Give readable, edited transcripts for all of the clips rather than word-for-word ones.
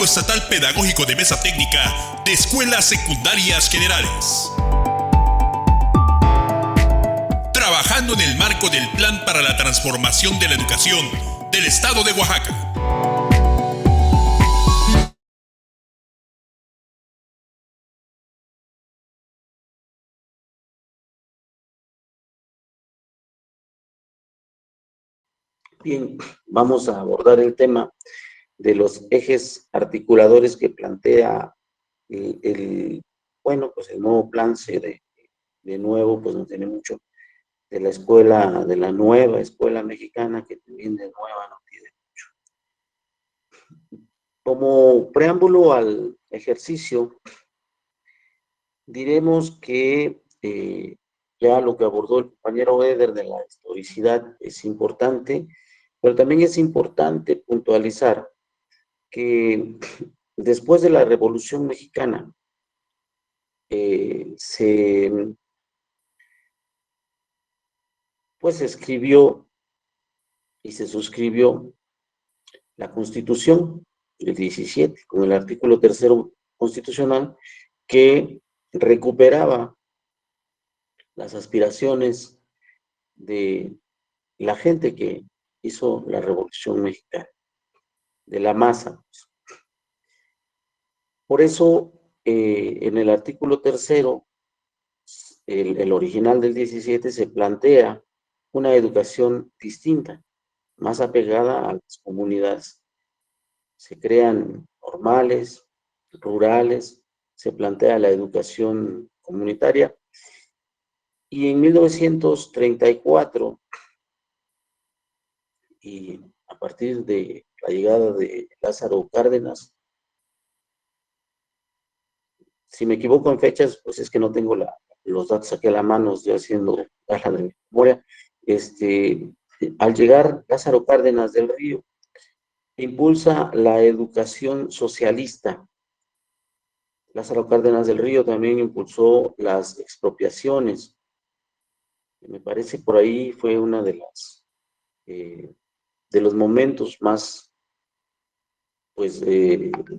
Colectivo Estatal Pedagógico de Mesa Técnica de Escuelas Secundarias Generales. Trabajando en el marco del Plan para la Transformación de la Educación del Estado de Oaxaca. Bien, vamos a abordar el tema de los ejes articuladores que plantea pues el nuevo plan. De nuevo, pues no tiene mucho de la escuela, de la nueva escuela mexicana, que también de nueva no tiene mucho. Como preámbulo al ejercicio, diremos que ya lo que abordó el compañero Eder de la historicidad es importante, pero también es importante puntualizar que después de la Revolución Mexicana se escribió y se suscribió la Constitución del 17, con el artículo 3º constitucional, que recuperaba las aspiraciones de la gente que hizo la Revolución Mexicana, de la masa. Por eso, en el artículo 3º, el original del 17, se plantea una educación distinta, más apegada a las comunidades. Se crean normales, rurales, se plantea la educación comunitaria. Y en 1934, y a partir de la llegada de Lázaro Cárdenas, si me equivoco en fechas, pues es que no tengo los datos aquí a la mano, estoy haciendo caja de memoria. Al llegar Lázaro Cárdenas del Río, impulsa la educación socialista. Lázaro Cárdenas del Río también impulsó las expropiaciones. Me parece por ahí fue una de los momentos más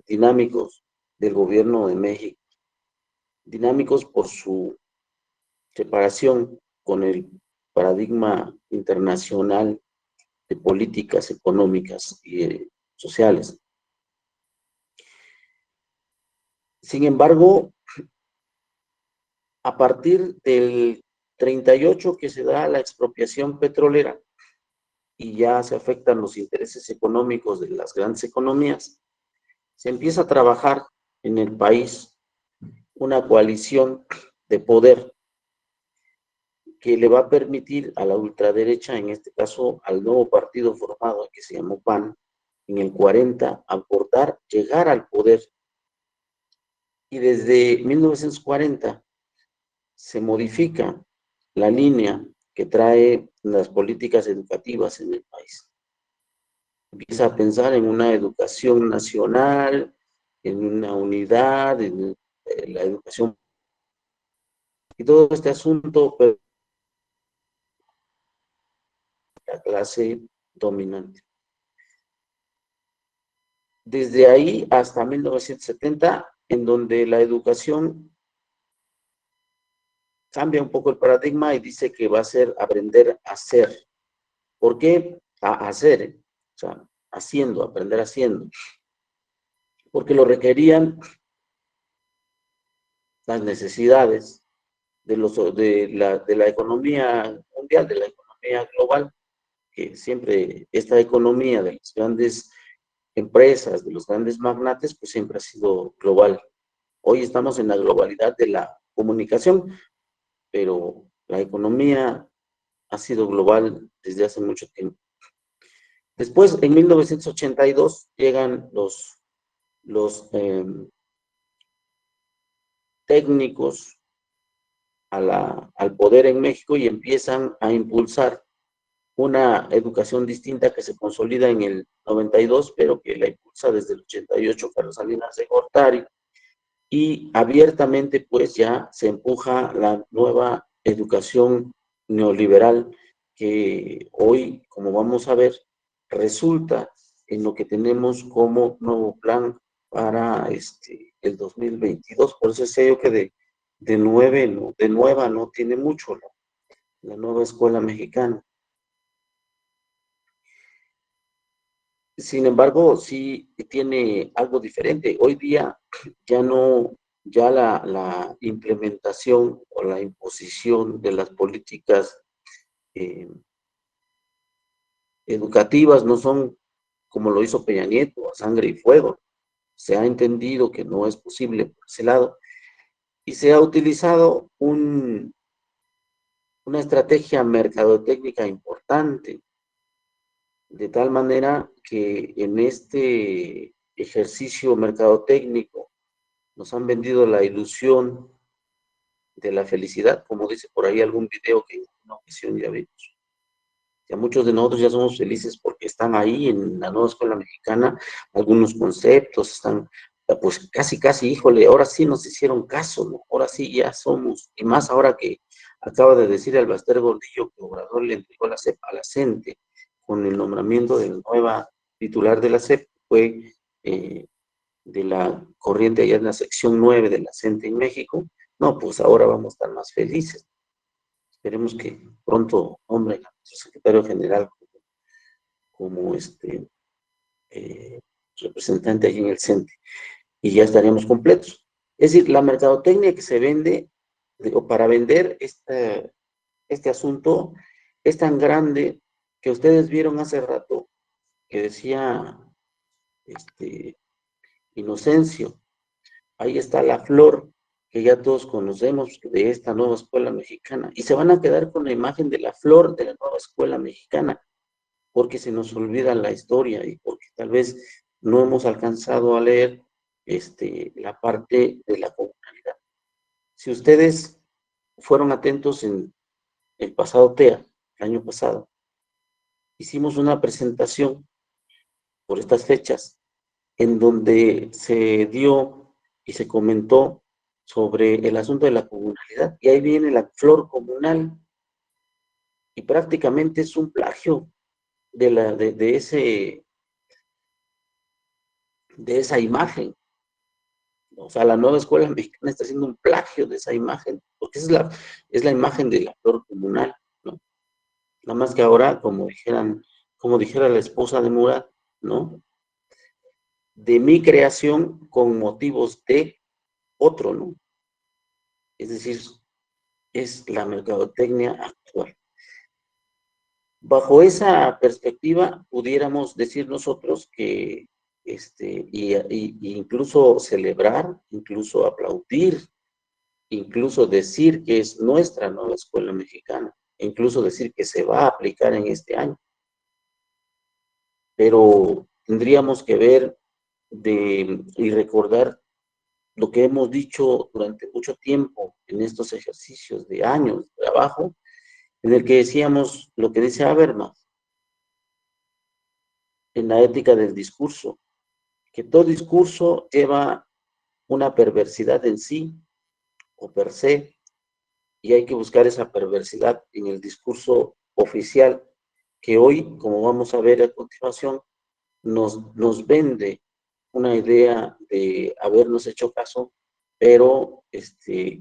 dinámicos del gobierno de México. Dinámicos por su separación con el paradigma internacional de políticas económicas y sociales. Sin embargo, a partir del 38, que se da la expropiación petrolera y ya se afectan los intereses económicos de las grandes economías, se empieza a trabajar en el país una coalición de poder que le va a permitir a la ultraderecha, en este caso al nuevo partido formado que se llamó PAN, en el 40, abordar, llegar al poder. Y desde 1940 se modifica la línea que trae las políticas educativas en el país. Empieza a pensar en una educación nacional, en una unidad, en la educación. Y todo este asunto, pero la clase dominante. Desde ahí hasta 1970, en donde la educación cambia un poco el paradigma y dice que va a ser aprender a hacer. ¿Por qué? A hacer, o sea, haciendo, aprender haciendo. Porque lo requerían las necesidades de la economía mundial, de la economía global, que siempre esta economía de las grandes empresas, de los grandes magnates, pues siempre ha sido global. Hoy estamos en la globalidad de la comunicación, pero la economía ha sido global desde hace mucho tiempo. Después, en 1982, llegan los técnicos al poder en México y empiezan a impulsar una educación distinta que se consolida en el 92, pero que la impulsa desde el 88 Carlos Salinas de Gortari, y abiertamente pues ya se empuja la nueva educación neoliberal que hoy, como vamos a ver, resulta en lo que tenemos como nuevo plan para el 2022. Por eso decía yo que de nueva no tiene mucho la nueva escuela mexicana. Sin embargo, sí tiene algo diferente. Hoy día ya no, ya la implementación o la imposición de las políticas eh, educativas no son como lo hizo Peña Nieto, a sangre y fuego. Se ha entendido que no es posible por ese lado y se ha utilizado una estrategia mercadotécnica importante, de tal manera que en este ejercicio mercadotécnico nos han vendido la ilusión de la felicidad, como dice por ahí algún video que en una ocasión ya vimos. Ya muchos de nosotros ya somos felices porque están ahí en la nueva escuela mexicana, algunos conceptos están, pues casi, híjole, ahora sí nos hicieron caso, ¿no? Ahora sí ya somos, y más ahora que acaba de decir el Baster Gordillo que Obrador le entregó la CEP a la CENTE con el nombramiento de la nueva titular de la CEP, fue de la corriente allá en la sección 9 de la CENTE en México. No, pues ahora vamos a estar más felices. Esperemos que pronto, hombre, nuestro secretario general como eh, representante allí en el CENTE y ya estaríamos completos. Es decir, la mercadotecnia que se vende o para vender este asunto es tan grande que ustedes vieron hace rato que decía Inocencio, ahí está la flor que ya todos conocemos de esta nueva escuela mexicana y se van a quedar con la imagen de la flor de la nueva escuela mexicana porque se nos olvida la historia y porque tal vez no hemos alcanzado a leer la parte de la comunalidad. Si ustedes fueron atentos en el pasado TEA, el año pasado, hicimos una presentación por estas fechas en donde se dio y se comentó sobre el asunto de la comunalidad y ahí viene la flor comunal y prácticamente es un plagio de esa imagen. O sea, la nueva escuela mexicana está haciendo un plagio de esa imagen, porque esa es la imagen de la flor comunal, ¿no? Nada más que ahora, como dijera la esposa de Murat, ¿no? De mi creación con motivos de otro, ¿no? Es decir, es la mercadotecnia actual. Bajo esa perspectiva, pudiéramos decir nosotros que, incluso celebrar, incluso aplaudir, incluso decir que es nuestra nueva escuela mexicana, incluso decir que se va a aplicar en este año. Pero tendríamos que ver y recordar lo que hemos dicho durante mucho tiempo en estos ejercicios de años de trabajo, en el que decíamos lo que dice Habermas en la ética del discurso, que todo discurso lleva una perversidad en sí o per se, y hay que buscar esa perversidad en el discurso oficial, que hoy, como vamos a ver a continuación, nos vende una idea de habernos hecho caso, pero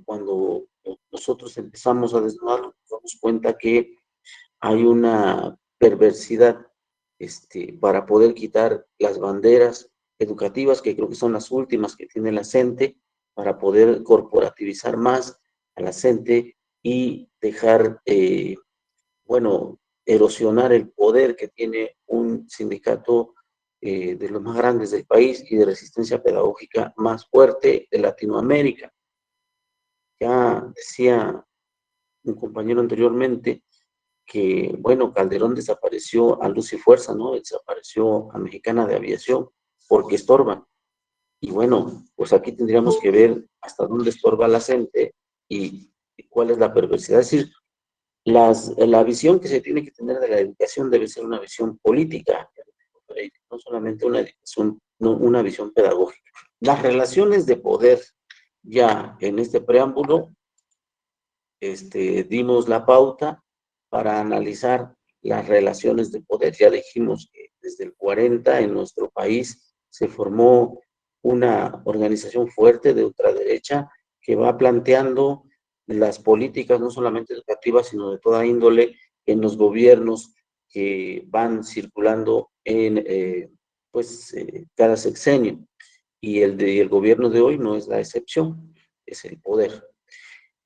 cuando nosotros empezamos a desnudarlo, nos damos cuenta que hay una perversidad para poder quitar las banderas educativas, que creo que son las últimas que tiene la CENTE, para poder corporativizar más a la CENTE y dejar, bueno, erosionar el poder que tiene un sindicato de los más grandes del país y de resistencia pedagógica más fuerte de Latinoamérica. Ya decía un compañero anteriormente que, bueno, Calderón desapareció a luz y fuerza, ¿no? Desapareció a Mexicana de Aviación porque estorban. Y bueno, pues aquí tendríamos que ver hasta dónde estorba la gente y cuál es la perversidad. Es decir, la visión que se tiene que tener de la educación debe ser una visión política, no solamente una educación, no una visión pedagógica. Las relaciones de poder, ya en este preámbulo, dimos la pauta para analizar las relaciones de poder. Ya dijimos que desde el 40 en nuestro país se formó una organización fuerte de ultraderecha que va planteando las políticas, no solamente educativas, sino de toda índole, en los gobiernos que van circulando en cada sexenio. Y el gobierno de hoy no es la excepción, es el poder.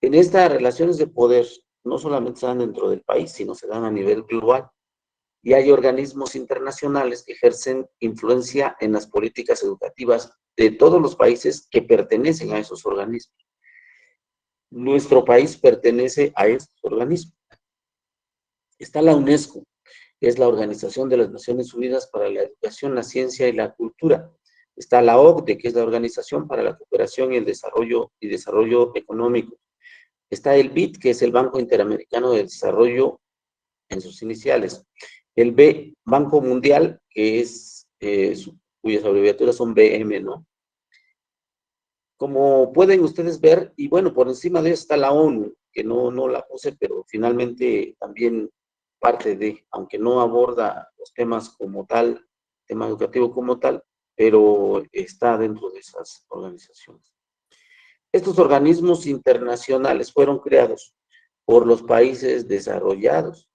En estas relaciones de poder no solamente se dan dentro del país, sino se dan a nivel global. Y hay organismos internacionales que ejercen influencia en las políticas educativas de todos los países que pertenecen a esos organismos. Nuestro país pertenece a estos organismos. Está la UNESCO, que es la Organización de las Naciones Unidas para la Educación, la Ciencia y la Cultura. Está la OCDE, que es la Organización para la Cooperación y el Desarrollo Económico. Está el BID, que es el Banco Interamericano de Desarrollo en sus iniciales. El Banco Mundial, que es, cuyas abreviaturas son BM, ¿no? Como pueden ustedes ver, y bueno, por encima de eso está la ONU, que no la puse, pero finalmente también parte de, aunque no aborda los temas como tal, tema educativo como tal, pero está dentro de esas organizaciones. Estos organismos internacionales fueron creados por los países desarrollados,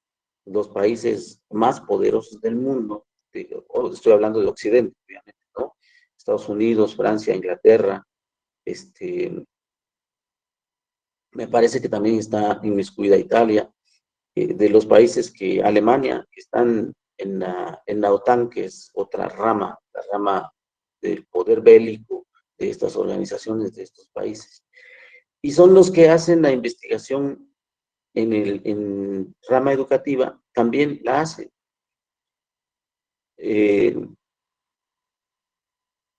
los países más poderosos del mundo. Estoy hablando de Occidente, obviamente, ¿no? Estados Unidos, Francia, Inglaterra, me parece que también está inmiscuida Italia, de los países que Alemania, que están en la OTAN, que es otra rama, la rama del poder bélico de estas organizaciones, de estos países. Y son los que hacen la investigación en rama educativa, también la hacen. En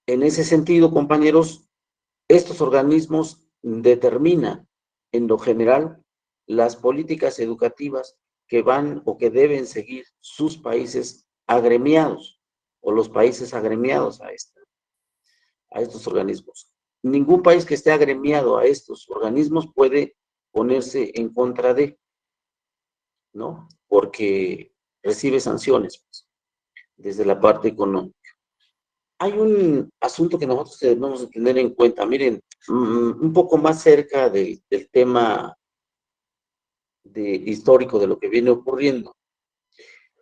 ese sentido, compañeros, estos organismos determinan, en lo general, las políticas educativas que van o que deben seguir sus países agremiados o los países agremiados a estos organismos. Ningún país que esté agremiado a estos organismos puede ponerse en contra de, ¿no? Porque recibe sanciones, pues, desde la parte económica. Hay un asunto que nosotros debemos tener en cuenta. Miren, un poco más cerca del tema histórico de lo que viene ocurriendo.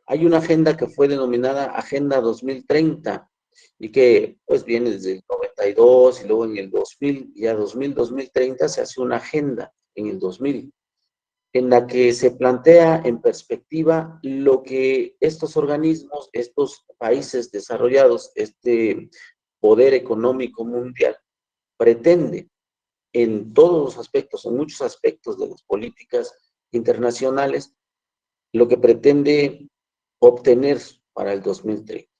Hay una agenda que fue denominada Agenda 2030 y que pues viene desde el 92 y luego en el 2000 y a 2030 se hace una agenda en el 2000 en la que se plantea en perspectiva lo que estos organismos, estos países desarrollados, este poder económico mundial pretende en todos los aspectos, en muchos aspectos de las políticas internacionales, lo que pretende obtener para el 2030.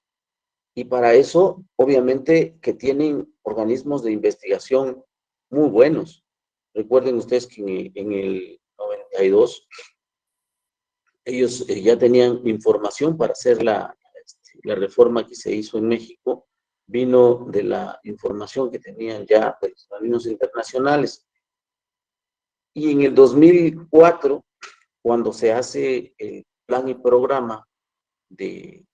Y para eso, obviamente, que tienen organismos de investigación muy buenos. Recuerden ustedes que en el 92 ellos ya tenían información para hacer la reforma que se hizo en México, vino de la información que tenían ya de los organismos internacionales. Y en el 2004, cuando se hace el plan y programa de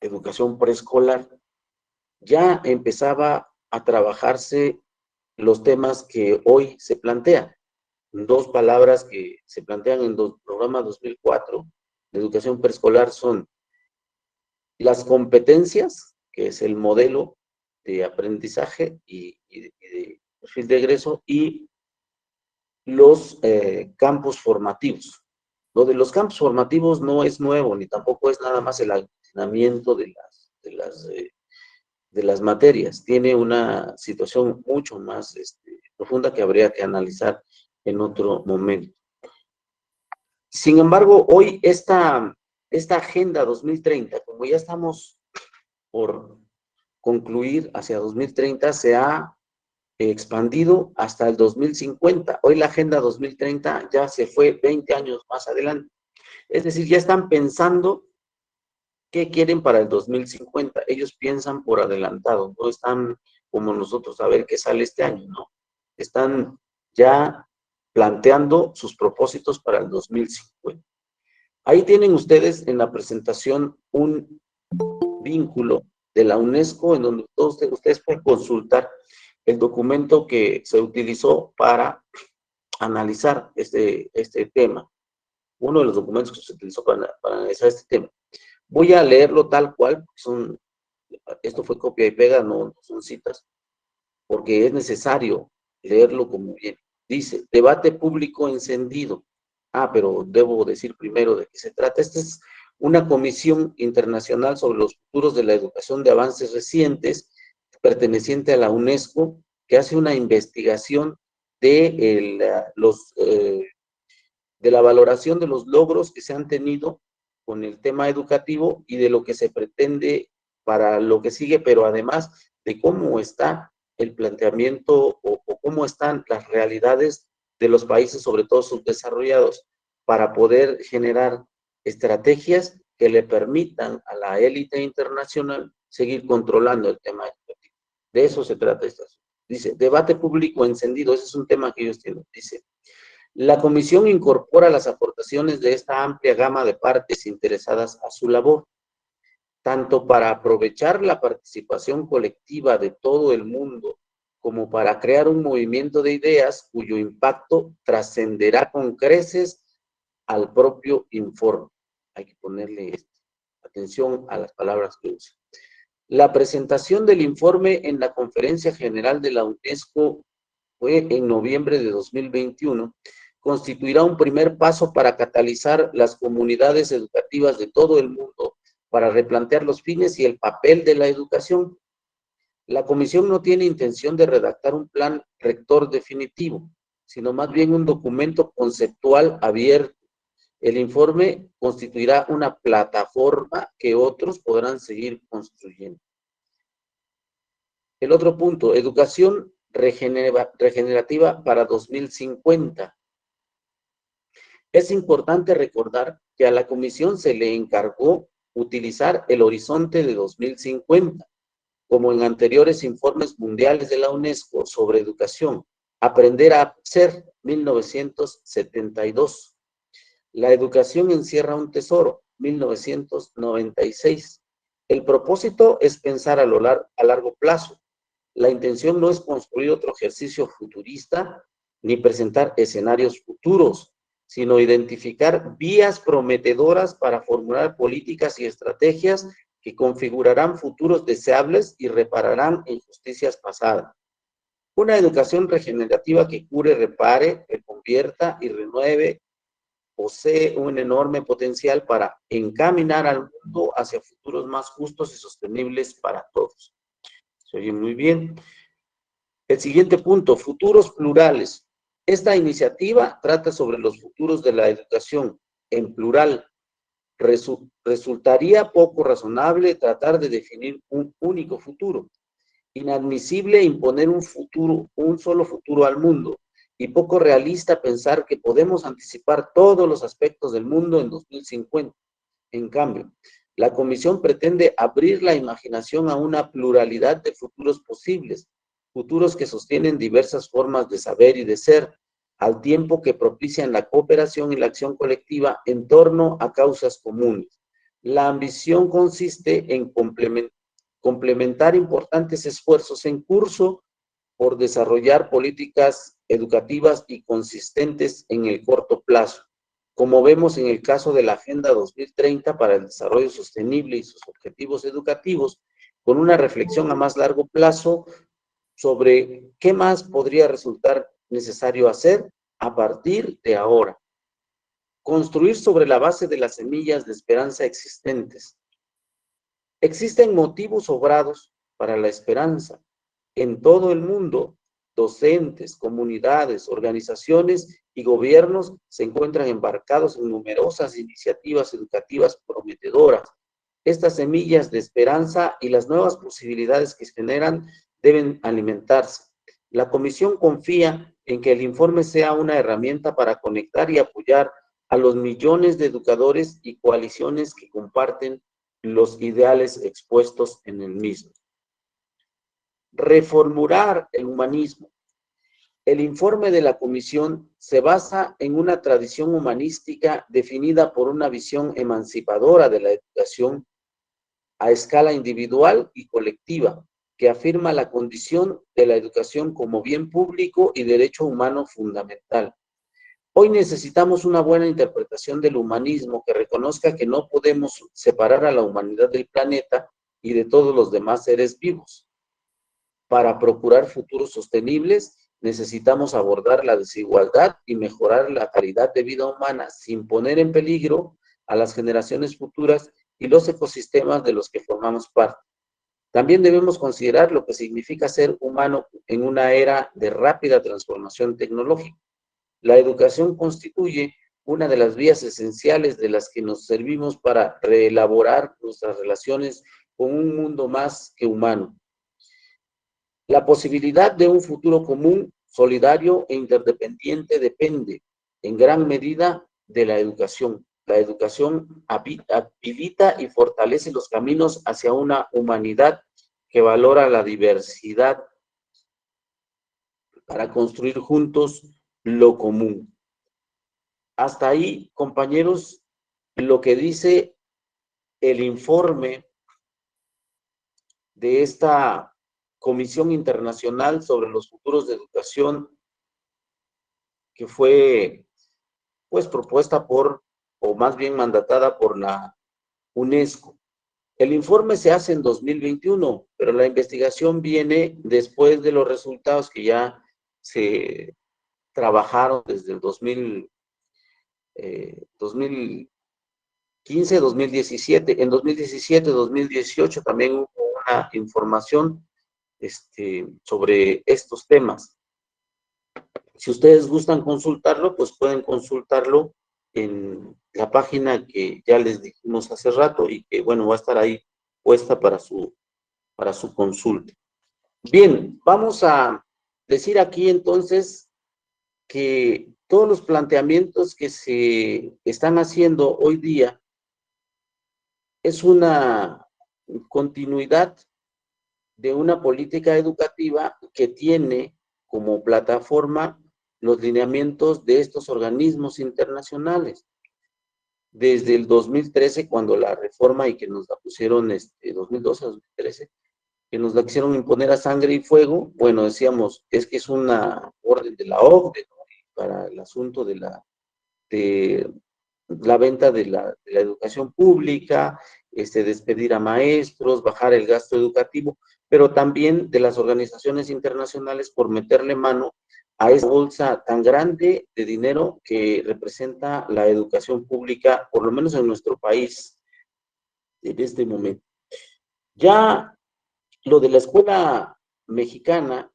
educación preescolar, ya empezaba a trabajarse los temas que hoy se plantean. Dos palabras que se plantean en el programa 2004 de educación preescolar son las competencias, que es el modelo de aprendizaje y de perfil de egreso, y los campos formativos. Lo de los campos formativos no es nuevo, ni tampoco es nada más el aglutinamiento de las materias. Tiene una situación mucho más profunda que habría que analizar en otro momento. Sin embargo, hoy esta Agenda 2030, como ya estamos por concluir hacia 2030, se ha expandido hasta el 2050. Hoy la Agenda 2030 ya se fue 20 años más adelante. Es decir, ya están pensando qué quieren para el 2050. Ellos piensan por adelantado, no están como nosotros a ver qué sale este año, ¿no? Están ya planteando sus propósitos para el 2050. Ahí tienen ustedes en la presentación un vínculo de la UNESCO, en donde todos ustedes pueden consultar el documento que se utilizó para analizar este tema. Uno de los documentos que se utilizó para analizar este tema. Voy a leerlo tal cual, esto fue copia y pega, no son citas, porque es necesario leerlo como viene. Dice, debate público encendido. Pero debo decir primero de qué se trata. Esta es una comisión internacional sobre los futuros de la educación de avances recientes, perteneciente a la UNESCO, que hace una investigación de la valoración de los logros que se han tenido con el tema educativo y de lo que se pretende para lo que sigue, pero además de cómo está el planteamiento o cómo están las realidades de los países, sobre todo subdesarrollados, para poder generar estrategias que le permitan a la élite internacional seguir controlando el tema educativo. De eso se trata esto. Dice, debate público encendido, ese es un tema que ellos tienen. Dice, la comisión incorpora las aportaciones de esta amplia gama de partes interesadas a su labor, tanto para aprovechar la participación colectiva de todo el mundo, como para crear un movimiento de ideas cuyo impacto trascenderá con creces al propio informe. Hay que ponerle atención a las palabras que usa. La presentación del informe en la Conferencia General de la UNESCO fue en noviembre de 2021, constituirá un primer paso para catalizar las comunidades educativas de todo el mundo para replantear los fines y el papel de la educación. La comisión no tiene intención de redactar un plan rector definitivo, sino más bien un documento conceptual abierto. El informe constituirá una plataforma que otros podrán seguir construyendo. El otro punto, educación regenerativa para 2050. Es importante recordar que a la comisión se le encargó utilizar el horizonte de 2050, como en anteriores informes mundiales de la UNESCO sobre educación. Aprender a ser, 1972. La educación encierra un tesoro, 1996. El propósito es pensar a largo plazo. La intención no es construir otro ejercicio futurista ni presentar escenarios futuros, sino identificar vías prometedoras para formular políticas y estrategias que configurarán futuros deseables y repararán injusticias pasadas. Una educación regenerativa que cure, repare, reconvierta y renueve posee un enorme potencial para encaminar al mundo hacia futuros más justos y sostenibles para todos. Se oye muy bien. El siguiente punto, futuros plurales. Esta iniciativa trata sobre los futuros de la educación en plural. Resultaría poco razonable tratar de definir un único futuro. Inadmisible imponer un solo futuro al mundo, y poco realista pensar que podemos anticipar todos los aspectos del mundo en 2050. En cambio, la Comisión pretende abrir la imaginación a una pluralidad de futuros posibles, futuros que sostienen diversas formas de saber y de ser, al tiempo que propician la cooperación y la acción colectiva en torno a causas comunes. La ambición consiste en complementar importantes esfuerzos en curso por desarrollar políticas educativas y consistentes en el corto plazo, como vemos en el caso de la Agenda 2030 para el Desarrollo Sostenible y sus objetivos educativos, con una reflexión a más largo plazo sobre qué más podría resultar necesario hacer a partir de ahora. Construir sobre la base de las semillas de esperanza existentes. Existen motivos sobrados para la esperanza. En todo el mundo, docentes, comunidades, organizaciones y gobiernos se encuentran embarcados en numerosas iniciativas educativas prometedoras. Estas semillas de esperanza y las nuevas posibilidades que se generan deben alimentarse. La Comisión confía en que el informe sea una herramienta para conectar y apoyar a los millones de educadores y coaliciones que comparten los ideales expuestos en el mismo. Reformular el humanismo. El informe de la Comisión se basa en una tradición humanística definida por una visión emancipadora de la educación a escala individual y colectiva, que afirma la condición de la educación como bien público y derecho humano fundamental. Hoy necesitamos una buena interpretación del humanismo que reconozca que no podemos separar a la humanidad del planeta y de todos los demás seres vivos. Para procurar futuros sostenibles, necesitamos abordar la desigualdad y mejorar la calidad de vida humana sin poner en peligro a las generaciones futuras y los ecosistemas de los que formamos parte. También debemos considerar lo que significa ser humano en una era de rápida transformación tecnológica. La educación constituye una de las vías esenciales de las que nos servimos para reelaborar nuestras relaciones con un mundo más que humano. La posibilidad de un futuro común, solidario e interdependiente depende en gran medida de la educación. La educación habilita y fortalece los caminos hacia una humanidad que valora la diversidad para construir juntos lo común. Hasta ahí, compañeros, lo que dice el informe de esta Comisión Internacional sobre los Futuros de Educación, que fue pues propuesta por, o más bien mandatada por la UNESCO. El informe se hace en 2021, pero la investigación viene después de los resultados que ya se trabajaron desde el 2015, 2017. En 2017, 2018 también hubo una información sobre estos temas. Si ustedes gustan consultarlo, pues pueden consultarlo en la página que ya les dijimos hace rato y que, bueno, va a estar ahí puesta para su consulta. Bien, vamos a decir aquí entonces que todos los planteamientos que se están haciendo hoy día es una continuidad de una política educativa que tiene como plataforma los lineamientos de estos organismos internacionales. Desde el 2013, cuando la reforma y que nos la pusieron, 2012, 2013, que nos la quisieron imponer a sangre y fuego, bueno, decíamos, es que es una orden de la OCDE, ¿no? Para el asunto de la venta de la educación pública, despedir a maestros, bajar el gasto educativo, pero también de las organizaciones internacionales por meterle mano a esa bolsa tan grande de dinero que representa la educación pública, por lo menos en nuestro país, en este momento. Ya lo de la escuela mexicana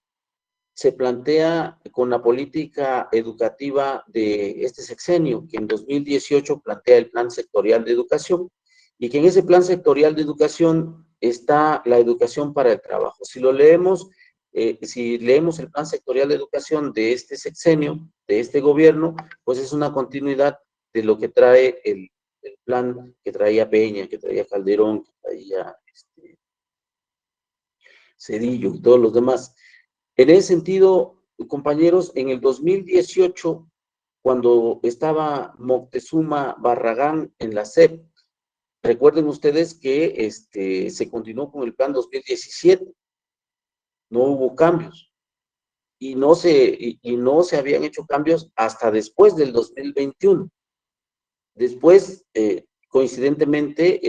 se plantea con la política educativa de este sexenio, que en 2018 plantea el Plan Sectorial de Educación, y que en ese Plan Sectorial de Educación está la educación para el trabajo. Si lo leemos, si leemos el Plan Sectorial de Educación de este sexenio, de este gobierno, pues es una continuidad de lo que trae el plan que traía Peña, que traía Calderón, que traía Cedillo y todos los demás. En ese sentido, compañeros, en el 2018, cuando estaba Moctezuma Barragán en la SEP, recuerden ustedes que se continuó con el plan 2017, no hubo cambios y no se habían hecho cambios hasta después del 2021. Después, coincidentemente,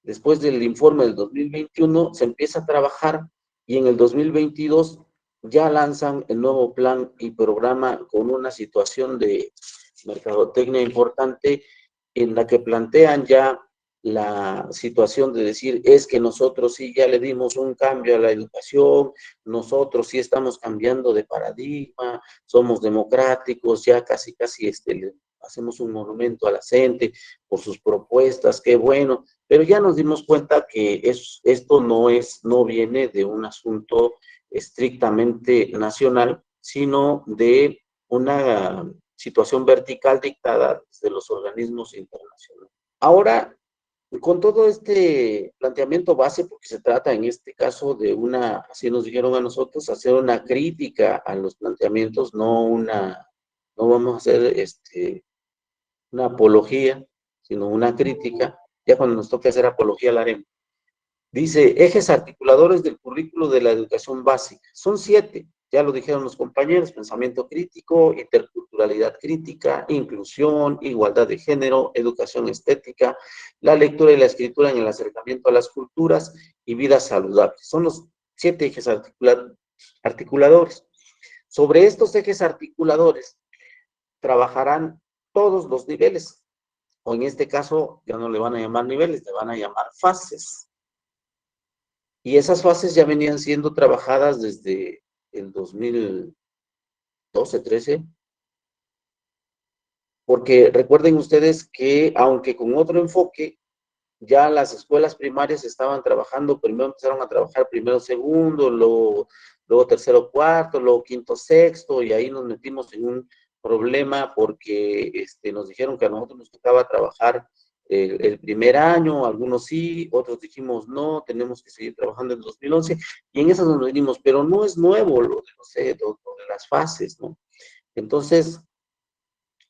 después del informe del 2021, se empieza a trabajar y en el 2022 ya lanzan el nuevo plan y programa con una situación de mercadotecnia importante en la que plantean ya la situación de decir, es que nosotros sí ya le dimos un cambio a la educación, nosotros sí estamos cambiando de paradigma, somos democráticos, ya casi le hacemos un monumento a la gente por sus propuestas, qué bueno, pero ya nos dimos cuenta que esto no viene de un asunto estrictamente nacional, sino de una situación vertical dictada desde los organismos internacionales. Ahora, con todo este planteamiento base, porque se trata en este caso de así nos dijeron a nosotros, hacer una crítica a los planteamientos, no vamos a hacer una apología, sino una crítica. ya cuando nos toque hacer apología la haremos. Dice, ejes articuladores del currículo de la educación básica. Son 7, ya lo dijeron los compañeros: pensamiento crítico, interculturalidad crítica, inclusión, igualdad de género, educación estética, la lectura y la escritura en el acercamiento a las culturas y vida saludable. Son los 7 ejes articuladores. Sobre estos ejes articuladores trabajarán todos los niveles, o en este caso ya no le van a llamar niveles, le van a llamar fases. Y esas fases ya venían siendo trabajadas desde el 2012, 13, porque recuerden ustedes que, aunque con otro enfoque, ya las escuelas primarias estaban trabajando, primero empezaron a trabajar primero segundo, luego tercero cuarto, luego quinto sexto, y ahí nos metimos en un problema porque nos dijeron que a nosotros nos tocaba trabajar el primer año, algunos sí, otros dijimos no, tenemos que seguir trabajando en 2011, y en esas nos venimos, pero no es nuevo lo de las fases, ¿no? Entonces,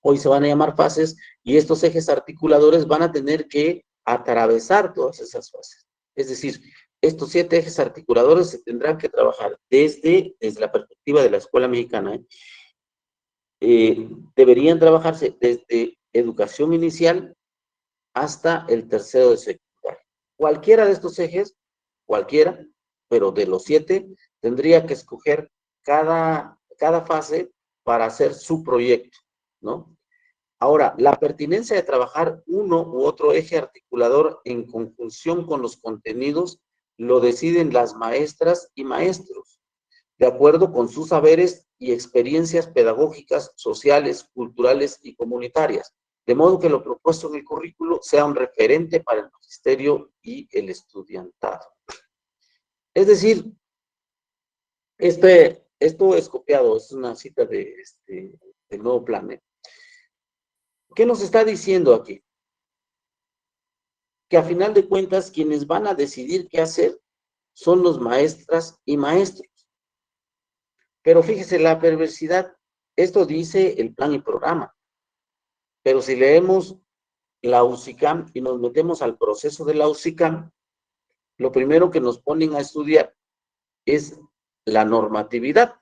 hoy se van a llamar fases, y estos ejes articuladores van a tener que atravesar todas esas fases. Es decir, estos 7 ejes articuladores se tendrán que trabajar desde la perspectiva de la escuela mexicana. Deberían trabajarse desde educación inicial hasta el tercero de secundaria. Cualquiera de estos ejes, cualquiera, pero de los 7, tendría que escoger cada fase para hacer su proyecto, ¿no? Ahora, la pertinencia de trabajar uno u otro eje articulador en conjunción con los contenidos lo deciden las maestras y maestros, de acuerdo con sus saberes y experiencias pedagógicas, sociales, culturales y comunitarias, de modo que lo propuesto en el currículo sea un referente para el magisterio y el estudiantado. Es decir, esto es copiado, es una cita del nuevo plan, ¿eh? ¿Qué nos está diciendo aquí? Que a final de cuentas quienes van a decidir qué hacer son los maestras y maestros. Pero fíjese la perversidad, esto dice el plan y programa, pero si leemos la UCICAM y nos metemos al proceso de la UCICAM, lo primero que nos ponen a estudiar es la normatividad,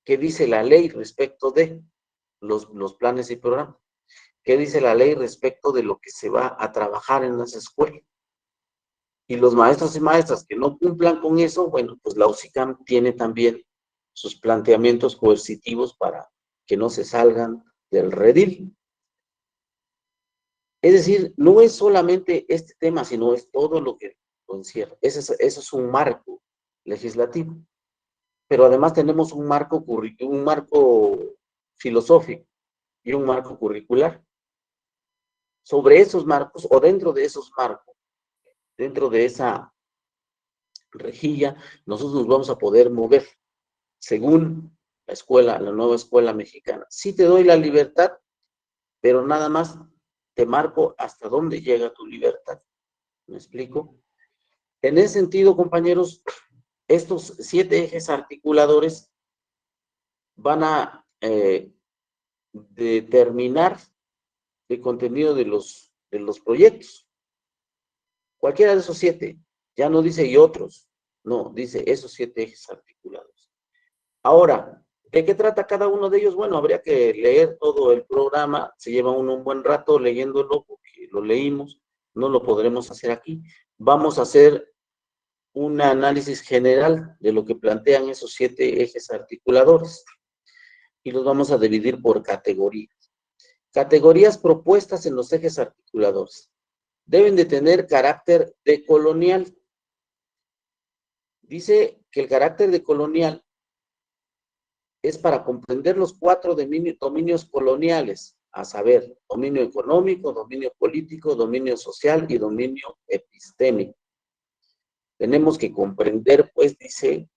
qué dice la ley respecto de los planes y programas, qué dice la ley respecto de lo que se va a trabajar en las escuelas. Y los maestros y maestras que no cumplan con eso, bueno, pues la UCICAM tiene también sus planteamientos coercitivos para que no se salgan del redil. Es decir, no es solamente este tema, sino es todo lo que lo encierra. Ese es un marco legislativo. Pero además tenemos un marco filosófico y un marco curricular. Sobre esos marcos, o dentro de esos marcos, dentro de esa rejilla, nosotros nos vamos a poder mover según la nueva escuela mexicana. Sí te doy la libertad, pero nada más te marco hasta dónde llega tu libertad. ¿Me explico? En ese sentido, compañeros, estos 7 ejes articuladores van a determinar el contenido de los proyectos. Cualquiera de esos 7, ya no dice y otros, no, dice esos 7 ejes articulados. Ahora, ¿de qué trata cada uno de ellos? Bueno, habría que leer todo el programa, se lleva uno un buen rato leyéndolo porque lo leímos, no lo podremos hacer aquí. Vamos a hacer un análisis general de lo que plantean esos 7 ejes articuladores y los vamos a dividir por categorías. Categorías propuestas en los ejes articuladores. Deben de tener carácter decolonial. Dice que el carácter decolonial es para comprender los 4 dominios coloniales, a saber, dominio económico, dominio político, dominio social y dominio epistémico. Tenemos que comprender, pues, dice,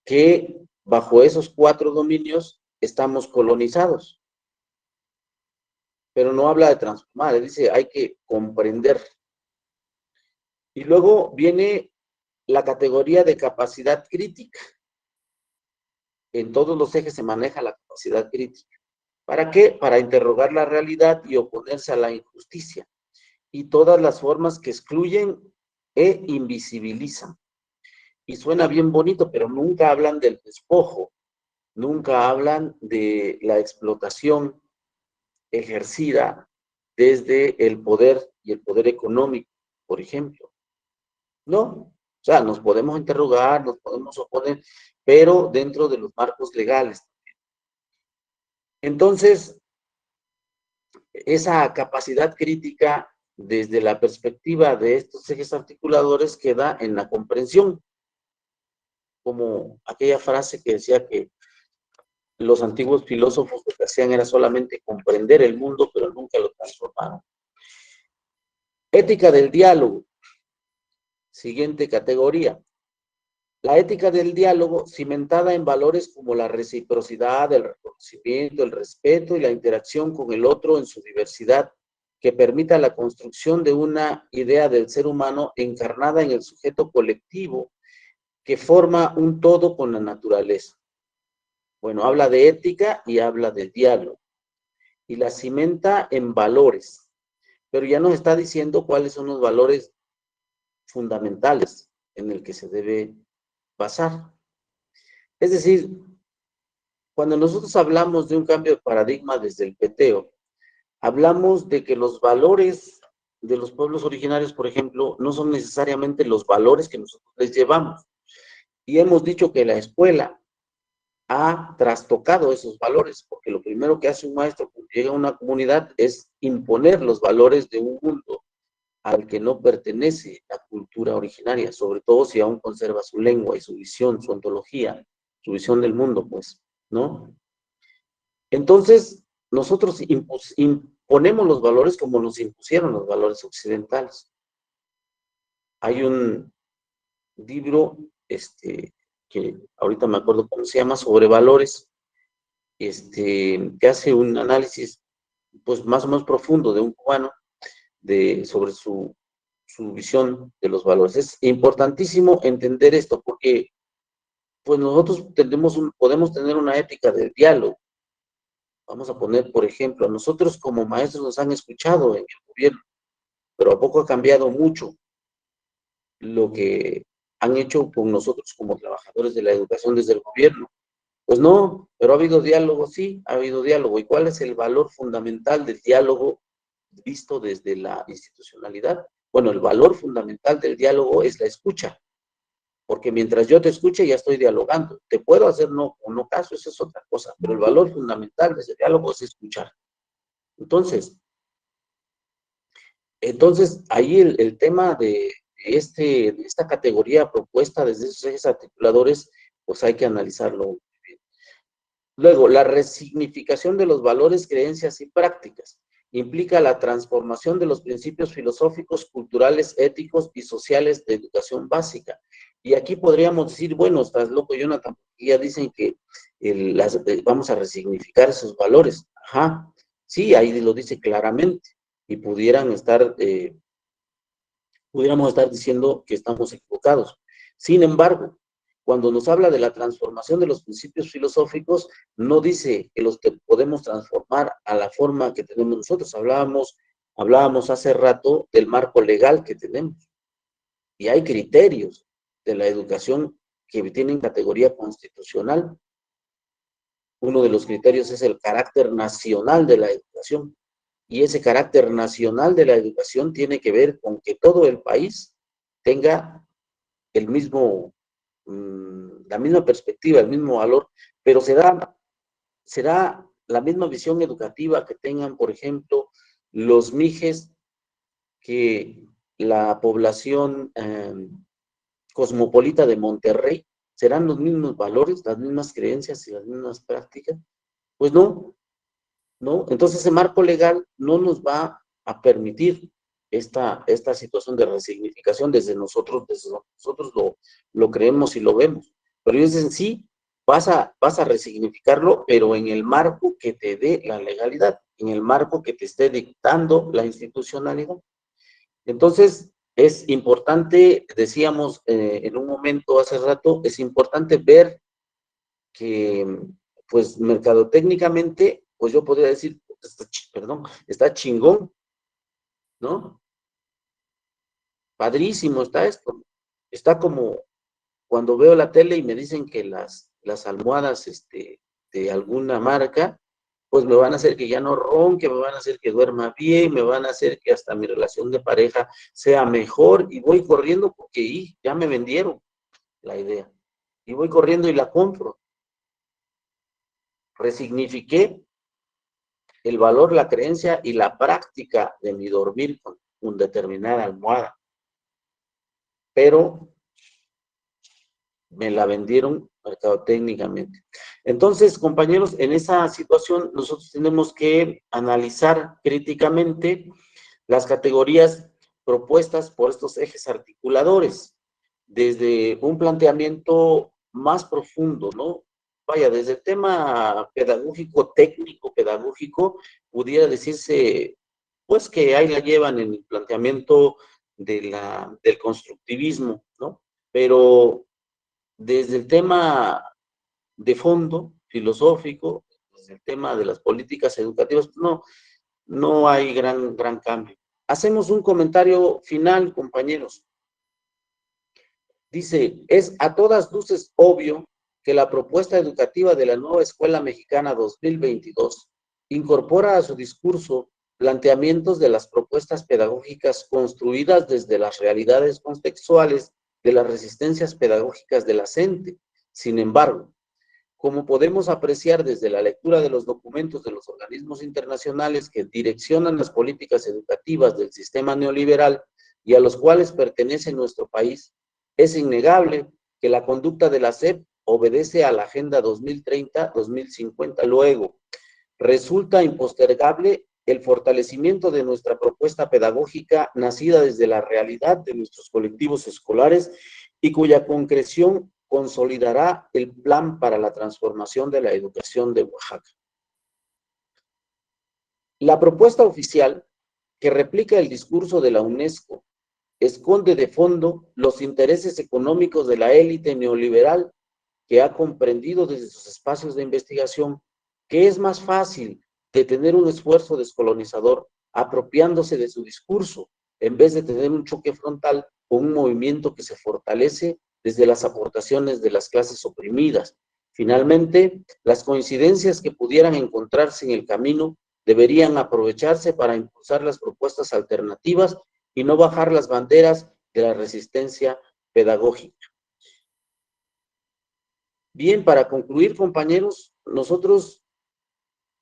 que bajo esos 4 dominios estamos colonizados. Pero no habla de transformar, dice, hay que comprender. Y luego viene la categoría de capacidad crítica. En todos los ejes se maneja la capacidad crítica. ¿Para qué? Para interrogar la realidad y oponerse a la injusticia. y todas las formas que excluyen e invisibilizan. Y suena bien bonito, pero nunca hablan del despojo, nunca hablan de la explotación ejercida desde el poder y el poder económico, por ejemplo. No, o sea, nos podemos interrogar, nos podemos oponer, pero dentro de los marcos legales. Entonces, esa capacidad crítica desde la perspectiva de estos ejes articuladores queda en la comprensión, como aquella frase que decía que los antiguos filósofos lo que hacían era solamente comprender el mundo, pero nunca lo transformaron. Ética del diálogo. Siguiente categoría. La ética del diálogo, cimentada en valores como la reciprocidad, el reconocimiento, el respeto y la interacción con el otro en su diversidad, que permita la construcción de una idea del ser humano encarnada en el sujeto colectivo que forma un todo con la naturaleza. Bueno, habla de ética y habla de diálogo. Y la cimenta en valores. Pero ya nos está diciendo cuáles son los valores fundamentales en el que se debe basar. Es decir, cuando nosotros hablamos de un cambio de paradigma desde el peteo, hablamos de que los valores de los pueblos originarios, por ejemplo, no son necesariamente los valores que nosotros les llevamos. Y hemos dicho que la escuela ha trastocado esos valores, porque lo primero que hace un maestro cuando llega a una comunidad es imponer los valores de un mundo al que no pertenece la cultura originaria, sobre todo si aún conserva su lengua y su visión, su ontología, su visión del mundo, pues, ¿no? Entonces, nosotros imponemos los valores como nos impusieron los valores occidentales. Hay un libro, que ahorita me acuerdo cómo se llama, sobre valores, que hace un análisis, pues, más o menos profundo de un cubano, sobre su visión de los valores. Es importantísimo entender esto porque pues nosotros podemos tener una ética de diálogo. Vamos a poner, por ejemplo, nosotros como maestros nos han escuchado en el gobierno, pero ¿a poco ha cambiado mucho lo que han hecho con nosotros como trabajadores de la educación desde el gobierno? Pues no, pero ha habido diálogo, sí, ha habido diálogo. ¿Y cuál es el valor fundamental del diálogo visto desde la institucionalidad? Bueno, el valor fundamental del diálogo es la escucha, porque mientras yo te escuche ya estoy dialogando. Te puedo hacer no o no caso, eso es otra cosa, pero el valor fundamental de ese diálogo es escuchar. Entonces, ahí el tema de esta categoría propuesta desde esos ejes articuladores, pues hay que analizarlo. Luego, la resignificación de los valores, creencias y prácticas implica la transformación de los principios filosóficos, culturales, éticos y sociales de educación básica. Y aquí podríamos decir, bueno, estás loco, Jonathan, ya dicen que vamos a resignificar esos valores. Ajá, sí, ahí lo dice claramente. Y pudiéramos estar diciendo que estamos equivocados. Sin embargo, cuando nos habla de la transformación de los principios filosóficos, no dice que los podemos transformar a la forma que tenemos nosotros. Hablábamos hace rato del marco legal que tenemos. Y hay criterios de la educación que tienen categoría constitucional. Uno de los criterios es el carácter nacional de la educación. Y ese carácter nacional de la educación tiene que ver con que todo el país tenga la misma perspectiva, el mismo valor, pero será la misma visión educativa que tengan, por ejemplo, los mijes que la población cosmopolita de Monterrey. ¿Serán los mismos valores, las mismas creencias y las mismas prácticas? Pues no, ¿no? Entonces ese marco legal no nos va a permitir esta situación de resignificación desde nosotros lo creemos y lo vemos. Pero ellos dicen, sí, vas a resignificarlo, pero en el marco que te dé la legalidad, en el marco que te esté dictando la institucionalidad. Entonces, es importante, decíamos en un momento hace rato, es importante ver que, pues, mercadotécnicamente, pues yo podría decir, está chingón, ¿no? padrísimo está esto. Está como cuando veo la tele y me dicen que las almohadas de alguna marca, pues me van a hacer que ya no ronque, me van a hacer que duerma bien, me van a hacer que hasta mi relación de pareja sea mejor, y voy corriendo porque ya me vendieron la idea. Y voy corriendo y la compro. Resignifiqué el valor, la creencia y la práctica de mi dormir con una determinada almohada. Pero me la vendieron mercadotécnicamente. Entonces, compañeros, en esa situación nosotros tenemos que analizar críticamente las categorías propuestas por estos ejes articuladores, desde un planteamiento más profundo, ¿no? Vaya, desde el tema pedagógico, técnico, pedagógico, pudiera decirse, pues que ahí la llevan en el planteamiento del constructivismo, ¿no? Pero desde el tema de fondo, filosófico, desde el tema de las políticas educativas, no hay gran cambio. Hacemos un comentario final, compañeros. Dice, es a todas luces obvio que la propuesta educativa de la nueva Escuela Mexicana 2022 incorpora a su discurso planteamientos de las propuestas pedagógicas construidas desde las realidades contextuales de las resistencias pedagógicas de la CENTE. Sin embargo, como podemos apreciar desde la lectura de los documentos de los organismos internacionales que direccionan las políticas educativas del sistema neoliberal y a los cuales pertenece nuestro país, es innegable que la conducta de la SEP obedece a la Agenda 2030-2050. Luego, resulta impostergable el fortalecimiento de nuestra propuesta pedagógica nacida desde la realidad de nuestros colectivos escolares y cuya concreción consolidará el plan para la transformación de la educación de Oaxaca. La propuesta oficial, que replica el discurso de la UNESCO, esconde de fondo los intereses económicos de la élite neoliberal que ha comprendido desde sus espacios de investigación que es más fácil detener un esfuerzo descolonizador apropiándose de su discurso en vez de tener un choque frontal con un movimiento que se fortalece desde las aportaciones de las clases oprimidas. Finalmente, las coincidencias que pudieran encontrarse en el camino deberían aprovecharse para impulsar las propuestas alternativas y no bajar las banderas de la resistencia pedagógica. Bien, para concluir, compañeros, nosotros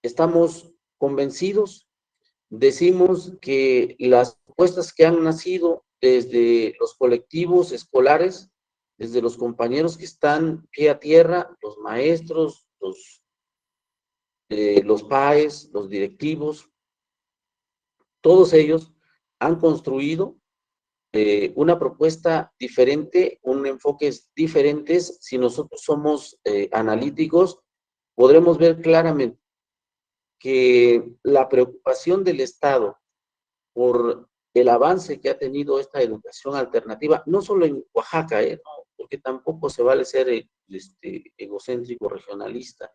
estamos convencidos, decimos que las propuestas que han nacido desde los colectivos escolares, desde los compañeros que están pie a tierra, los maestros, los PAES, los directivos, todos ellos han construido una propuesta diferente, un enfoque diferentes. Si nosotros somos analíticos, podremos ver claramente que la preocupación del Estado por el avance que ha tenido esta educación alternativa, no solo en Oaxaca, no, porque tampoco se vale ser egocéntrico regionalista.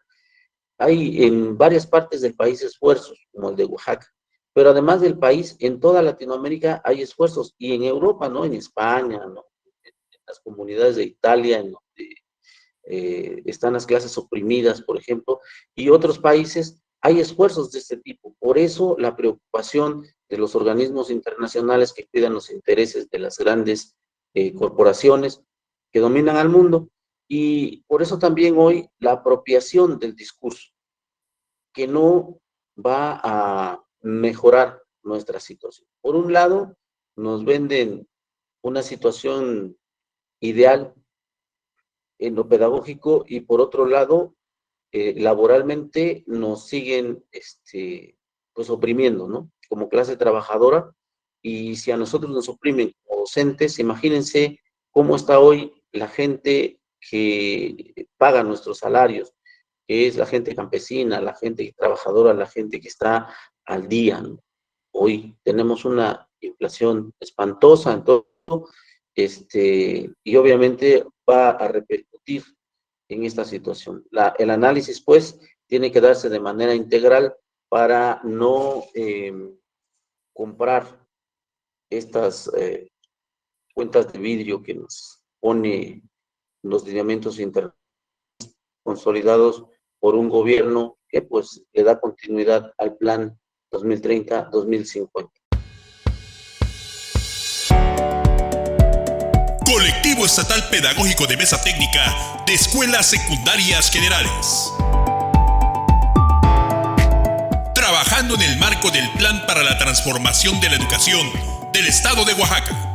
Hay en varias partes del país esfuerzos, como el de Oaxaca, pero además del país, en toda Latinoamérica hay esfuerzos, y en Europa, ¿no? En España, ¿no? En las comunidades de Italia, en donde están las clases oprimidas, por ejemplo, y otros países, hay esfuerzos de este tipo. Por eso la preocupación de los organismos internacionales que cuidan los intereses de las grandes corporaciones que dominan al mundo, y por eso también hoy la apropiación del discurso, que no va a mejorar nuestra situación. Por un lado, nos venden una situación ideal en lo pedagógico, y por otro lado, laboralmente nos siguen pues oprimiendo, ¿no? Como clase trabajadora, y si a nosotros nos oprimen como docentes, imagínense cómo está hoy la gente que paga nuestros salarios, que es la gente campesina, la gente trabajadora, la gente que está al día, ¿no? Hoy tenemos una inflación espantosa en todo, y obviamente va a repercutir en esta situación. El análisis, pues, tiene que darse de manera integral para no comprar estas puertas de vidrio que nos pone los lineamientos consolidados por un gobierno que pues le da continuidad al plan 2030-2050. Colectivo Estatal Pedagógico de Mesa Técnica de Escuelas Secundarias Generales. Trabajando en el marco del Plan para la Transformación de la Educación del Estado de Oaxaca.